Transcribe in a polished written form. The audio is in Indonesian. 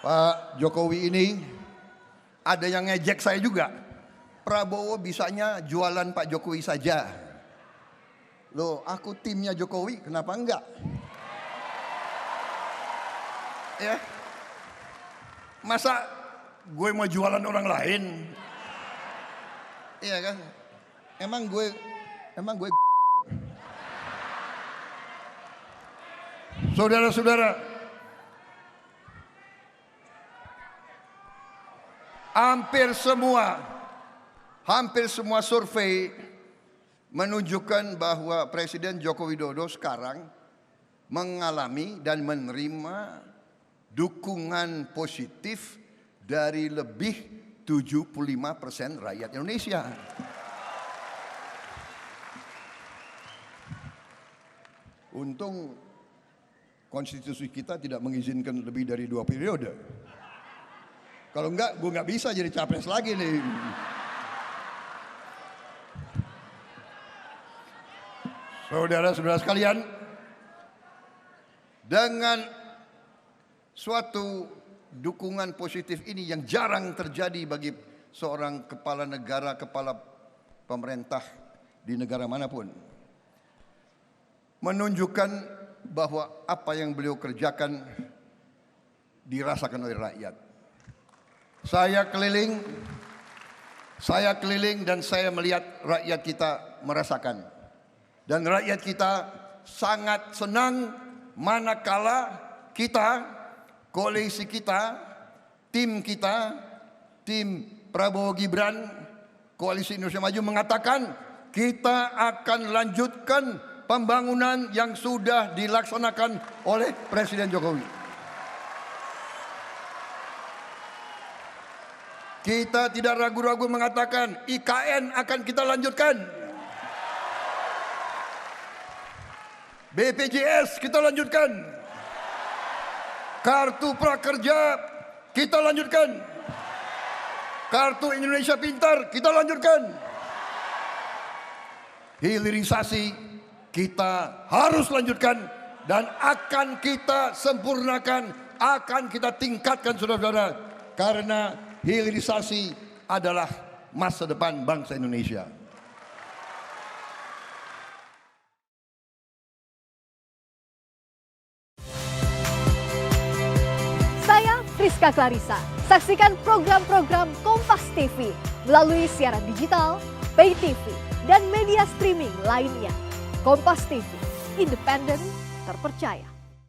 Pak Jokowi ini ada yang ngejek saya juga. Prabowo bisanya jualan Pak Jokowi saja. Loh, aku timnya Jokowi, kenapa enggak? Ya, masa gue mau jualan orang lain? Iya kan? Emang gue Saudara-saudara, hampir semua survei menunjukkan bahwa Presiden Joko Widodo sekarang mengalami dan menerima dukungan positif dari lebih 75% rakyat Indonesia. Untung konstitusi kita tidak mengizinkan lebih dari 2 periode. Kalau enggak, gue nggak bisa jadi capres lagi nih. Saudara-saudara sekalian, dengan suatu dukungan positif ini yang jarang terjadi bagi seorang kepala negara, kepala pemerintah di negara manapun, menunjukkan bahwa apa yang beliau kerjakan dirasakan oleh rakyat. Saya keliling dan saya melihat rakyat kita merasakan. Dan rakyat kita sangat senang manakala kita, koalisi kita, tim Prabowo Gibran, Koalisi Indonesia Maju mengatakan kita akan lanjutkan pembangunan yang sudah dilaksanakan oleh Presiden Jokowi. Kita tidak ragu-ragu mengatakan IKN akan kita lanjutkan. BPJS kita lanjutkan. Kartu Prakerja kita lanjutkan. Kartu Indonesia Pintar kita lanjutkan. Hilirisasi kita harus lanjutkan dan akan kita sempurnakan, akan kita tingkatkan saudara-saudara, karena hilirisasi adalah masa depan bangsa Indonesia. Saya Friska Clarissa. Saksikan program-program Kompas TV melalui siaran digital, pay TV, dan media streaming lainnya. Kompas TV, independen, terpercaya.